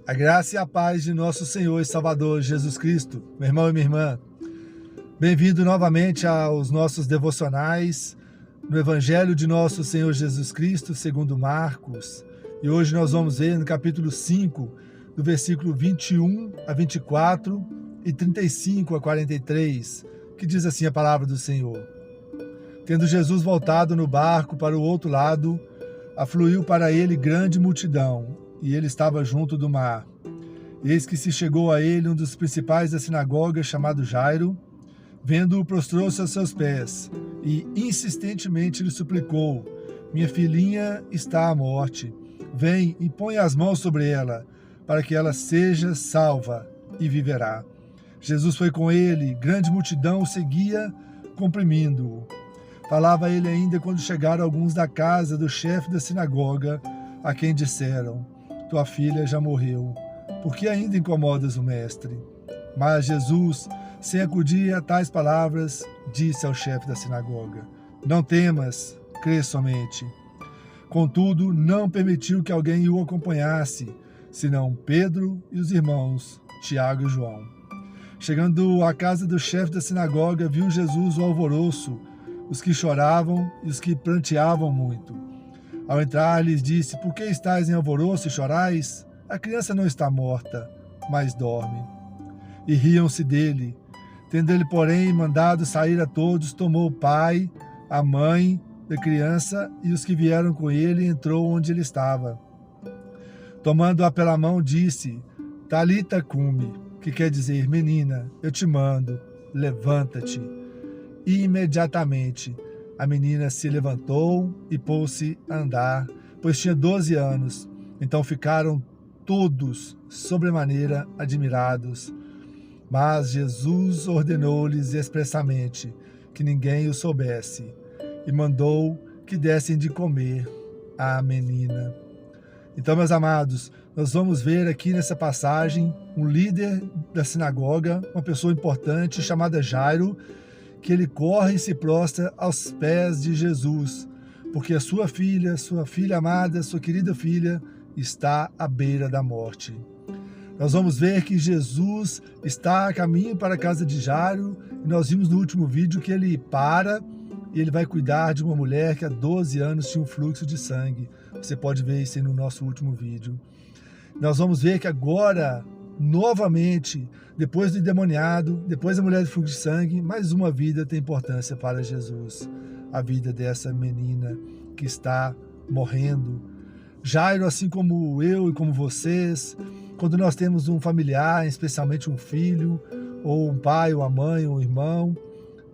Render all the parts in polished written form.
A graça e a paz de nosso Senhor e Salvador Jesus Cristo. Meu irmão e minha irmã, bem-vindo novamente aos nossos devocionais no Evangelho de nosso Senhor Jesus Cristo, segundo Marcos. E hoje nós vamos ver no capítulo 5, do versículo 21 a 24 e 35 a 43, que diz assim a palavra do Senhor. Tendo Jesus voltado no barco para o outro lado, afluiu para ele grande multidão, e ele estava junto do mar. Eis que se chegou a ele um dos principais da sinagoga, chamado Jairo. Vendo-o, prostrou-se aos seus pés, e insistentemente lhe suplicou: minha filhinha está à morte. Vem e põe as mãos sobre ela, para que ela seja salva e viverá. Jesus foi com ele, grande multidão o seguia, comprimindo-o. Falava ele ainda quando chegaram alguns da casa do chefe da sinagoga, a quem disseram: tua filha já morreu, por que ainda incomodas o mestre? Mas Jesus, sem acudir a tais palavras, disse ao chefe da sinagoga: não temas, crê somente. Contudo, não permitiu que alguém o acompanhasse, senão Pedro e os irmãos Tiago e João. Chegando à casa do chefe da sinagoga, viu Jesus o alvoroço, os que choravam e os que pranteavam muito. Ao entrar, lhes disse: por que estáis em alvoroço e chorais? A criança não está morta, mas dorme. E riam-se dele. Tendo ele, porém, mandado sair a todos, tomou o pai, a mãe da criança e os que vieram com ele, e entrou onde ele estava. Tomando-a pela mão, disse: Talita cumi, que quer dizer: menina, eu te mando, levanta-te. E imediatamente a menina se levantou e pôs-se a andar, pois tinha 12 anos. Então ficaram todos sobremaneira admirados. Mas Jesus ordenou-lhes expressamente que ninguém o soubesse, e mandou que dessem de comer à menina. Então, meus amados, nós vamos ver aqui nessa passagem um líder da sinagoga, uma pessoa importante chamada Jairo, que ele corre e se prostra aos pés de Jesus, porque a sua filha amada, sua querida filha, está à beira da morte. Nós vamos ver que Jesus está a caminho para a casa de Jairo, e nós vimos no último vídeo que ele para e ele vai cuidar de uma mulher que há 12 anos tinha um fluxo de sangue. Você pode ver isso aí no nosso último vídeo. Nós vamos ver que agora, novamente, depois do endemoniado, depois da mulher do fluxo de sangue, mais uma vida tem importância para Jesus. A vida dessa menina que está morrendo. Jairo, assim como eu e como vocês, quando nós temos um familiar, especialmente um filho, ou um pai, ou a mãe, ou um irmão,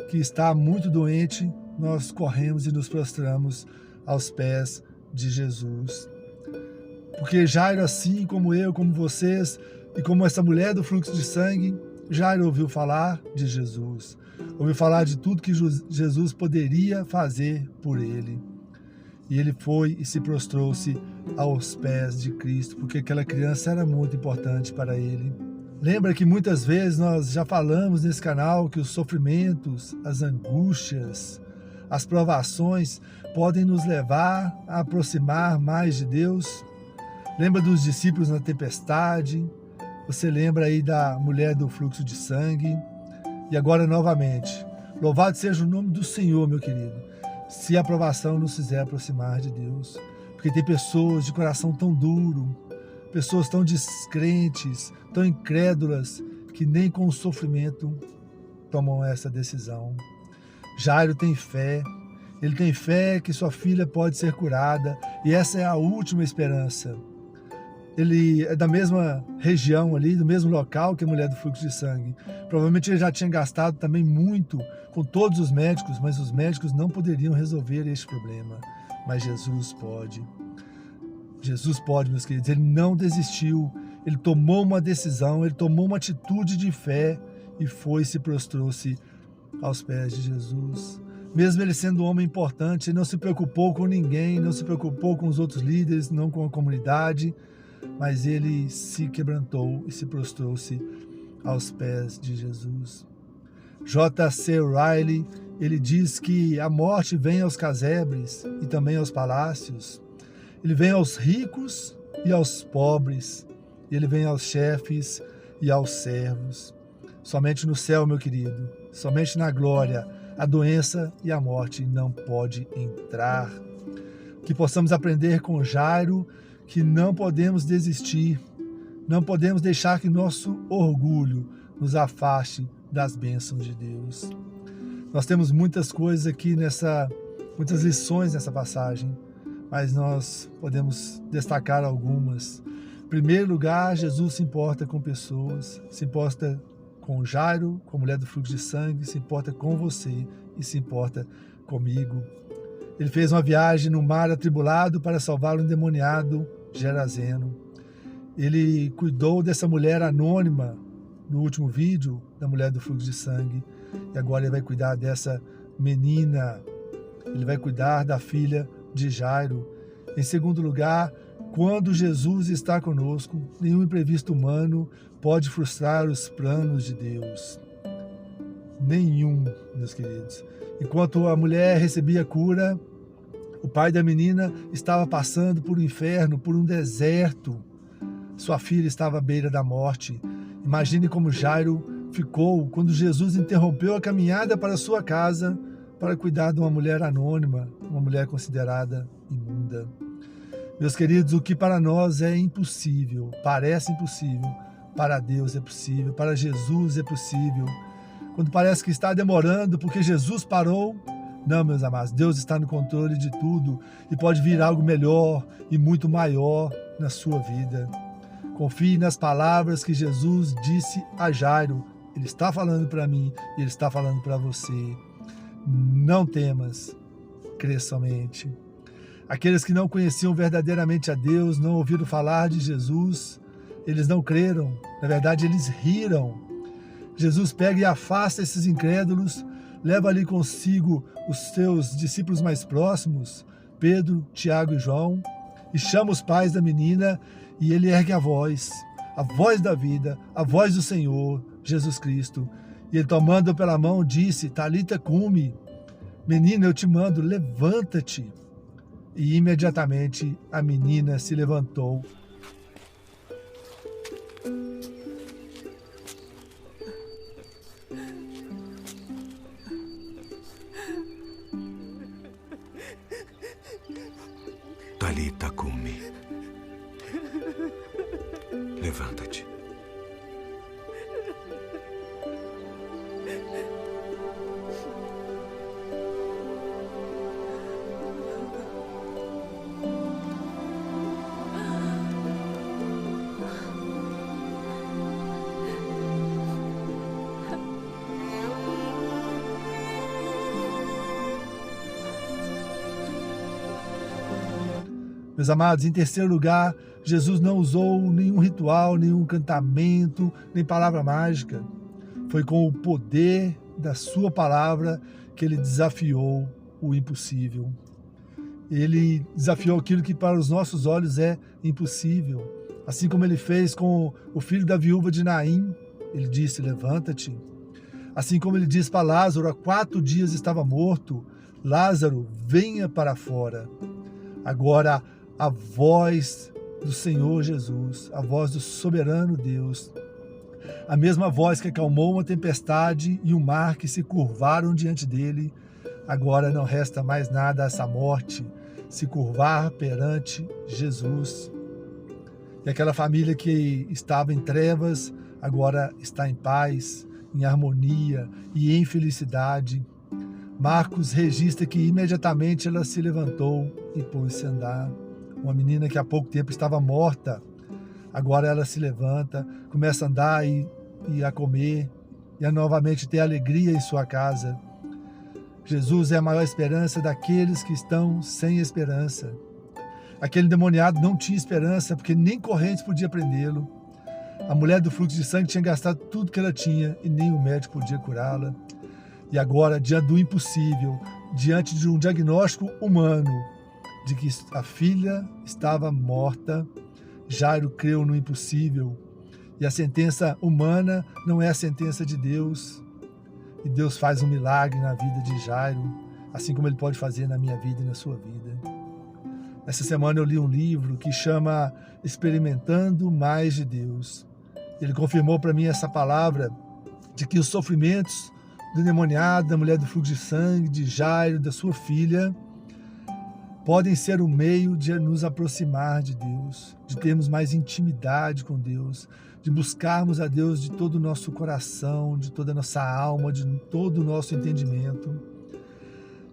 que está muito doente, nós corremos e nos prostramos aos pés de Jesus. Porque Jairo, assim como eu, como vocês, e como essa mulher do fluxo de sangue, Jairo ouviu falar de Jesus. Ouviu falar de tudo que Jesus poderia fazer por ele. E ele foi e se prostrou-se aos pés de Cristo, porque aquela criança era muito importante para ele. Lembra que muitas vezes nós já falamos nesse canal que os sofrimentos, as angústias, as provações podem nos levar a aproximar mais de Deus? Lembra dos discípulos na tempestade? Você lembra aí da mulher do fluxo de sangue? E agora novamente, louvado seja o nome do Senhor, meu querido, se a provação nos fizer aproximar de Deus. Porque tem pessoas de coração tão duro, pessoas tão descrentes, tão incrédulas, que nem com o sofrimento tomam essa decisão. Jairo tem fé, ele tem fé que sua filha pode ser curada, e essa é a última esperança. Ele é da mesma região ali, do mesmo local que a mulher do fluxo de sangue. Provavelmente ele já tinha gastado também muito com todos os médicos, mas os médicos não poderiam resolver este problema. Mas Jesus pode. Jesus pode, meus queridos. Ele não desistiu, ele tomou uma decisão, ele tomou uma atitude de fé e foi e se prostrou-se aos pés de Jesus. Mesmo ele sendo um homem importante, ele não se preocupou com ninguém, não se preocupou com os outros líderes, não com a comunidade, mas ele se quebrantou e se prostrou-se aos pés de Jesus. J.C. Ryle, ele diz que a morte vem aos casebres e também aos palácios. Ele vem aos ricos e aos pobres. e ele vem aos chefes e aos servos. Somente no céu, meu querido, somente na glória, a doença e a morte não pode entrar. Que possamos aprender com Jairo que não podemos desistir, não podemos deixar que nosso orgulho nos afaste das bênçãos de Deus. Nós temos muitas coisas aqui muitas lições nessa passagem, mas nós podemos destacar algumas. Em primeiro lugar, Jesus se importa com pessoas, se importa com Jairo, com a mulher do fluxo de sangue, se importa com você e se importa comigo. Ele fez uma viagem no mar atribulado para salvar o endemoniado Gerazeno. Ele cuidou dessa mulher anônima no último vídeo, da mulher do fluxo de sangue, e agora ele vai cuidar dessa menina. Ele vai cuidar da filha de Jairo. Em segundo lugar, quando Jesus está conosco, nenhum imprevisto humano pode frustrar os planos de Deus. Nenhum, meus queridos. Enquanto a mulher recebia cura, o pai da menina estava passando por um inferno, por um deserto. Sua filha estava à beira da morte. Imagine como Jairo ficou quando Jesus interrompeu a caminhada para sua casa para cuidar de uma mulher anônima, uma mulher considerada imunda. Meus queridos, o que para nós é impossível, parece impossível, para Deus é possível, para Jesus é possível. Quando parece que está demorando porque Jesus parou, não, meus amados, Deus está no controle de tudo e pode vir algo melhor e muito maior na sua vida. Confie nas palavras que Jesus disse a Jairo. Ele está falando para mim e ele está falando para você. Não temas, crê somente. Aqueles que não conheciam verdadeiramente a Deus, não ouviram falar de Jesus, eles não creram, na verdade eles riram. Jesus pega e afasta esses incrédulos, leva ali consigo os seus discípulos mais próximos, Pedro, Tiago e João, e chama os pais da menina e ele ergue a voz da vida, a voz do Senhor, Jesus Cristo. E ele, tomando pela mão, disse: Talita cumi, menina, eu te mando, levanta-te. E imediatamente a menina se levantou. Talita cumi, levanta-te. Meus amados, em terceiro lugar, Jesus não usou nenhum ritual, nenhum cantamento, nem palavra mágica. Foi com o poder da sua palavra que ele desafiou o impossível. Ele desafiou aquilo que para os nossos olhos é impossível. Assim como ele fez com o filho da viúva de Naim, ele disse: levanta-te. Assim como ele disse para Lázaro, há 4 dias estava morto: Lázaro, venha para fora. Agora, a voz do Senhor Jesus, a voz do soberano Deus, a mesma voz que acalmou uma tempestade e o mar que se curvaram diante dele, agora não resta mais nada a essa morte se curvar perante Jesus. E aquela família que estava em trevas, agora está em paz, em harmonia e em felicidade. Marcos registra que imediatamente ela se levantou e pôs-se a andar. Uma menina que há pouco tempo estava morta, agora ela se levanta, começa a andar e a comer, e a novamente ter alegria em sua casa. Jesus é a maior esperança daqueles que estão sem esperança. Aquele endemoniado não tinha esperança, porque nem correntes podia prendê-lo. A mulher do fluxo de sangue tinha gastado tudo que ela tinha e nem o médico podia curá-la. E agora, diante do impossível, diante de um diagnóstico humano, de que a filha estava morta, Jairo creu no impossível. E a sentença humana não é a sentença de Deus. E Deus faz um milagre na vida de Jairo, assim como ele pode fazer na minha vida e na sua vida. Essa semana eu li um livro que chama Experimentando Mais de Deus. Ele confirmou para mim essa palavra de que os sofrimentos do endemoniado, da mulher do fluxo de sangue, de Jairo, da sua filha, podem ser um meio de nos aproximar de Deus, de termos mais intimidade com Deus, de buscarmos a Deus de todo o nosso coração, de toda a nossa alma, de todo o nosso entendimento.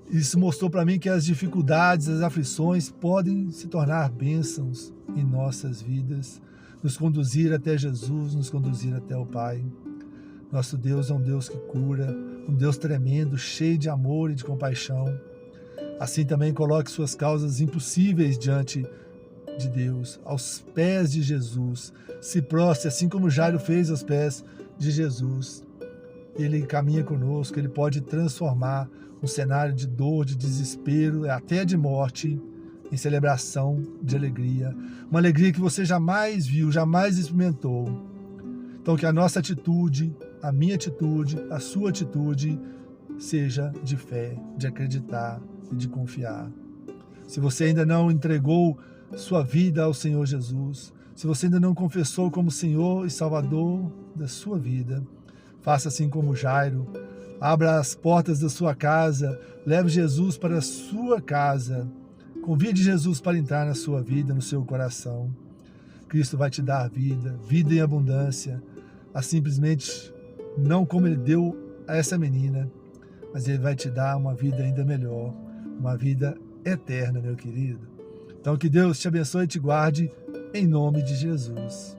Isso mostrou para mim que as dificuldades, as aflições podem se tornar bênçãos em nossas vidas, nos conduzir até Jesus, nos conduzir até o Pai. Nosso Deus é um Deus que cura, um Deus tremendo, cheio de amor e de compaixão. Assim também coloque suas causas impossíveis diante de Deus, aos pés de Jesus. Se prostre, assim como Jairo fez aos pés de Jesus. Ele caminha conosco, ele pode transformar um cenário de dor, de desespero, até de morte, em celebração de alegria. Uma alegria que você jamais viu, jamais experimentou. Então que a nossa atitude, a minha atitude, a sua atitude, seja de fé, de acreditar e de confiar. Se você ainda não entregou sua vida ao Senhor Jesus, se você ainda não confessou como Senhor e Salvador da sua vida, faça assim como Jairo. Abra as portas da sua casa, leve Jesus para a sua casa. Convide Jesus para entrar na sua vida, no seu coração. Cristo vai te dar vida, vida em abundância, simplesmente não como Ele deu a essa menina, mas Ele vai te dar uma vida ainda melhor, uma vida eterna, meu querido. Então que Deus te abençoe e te guarde, em nome de Jesus.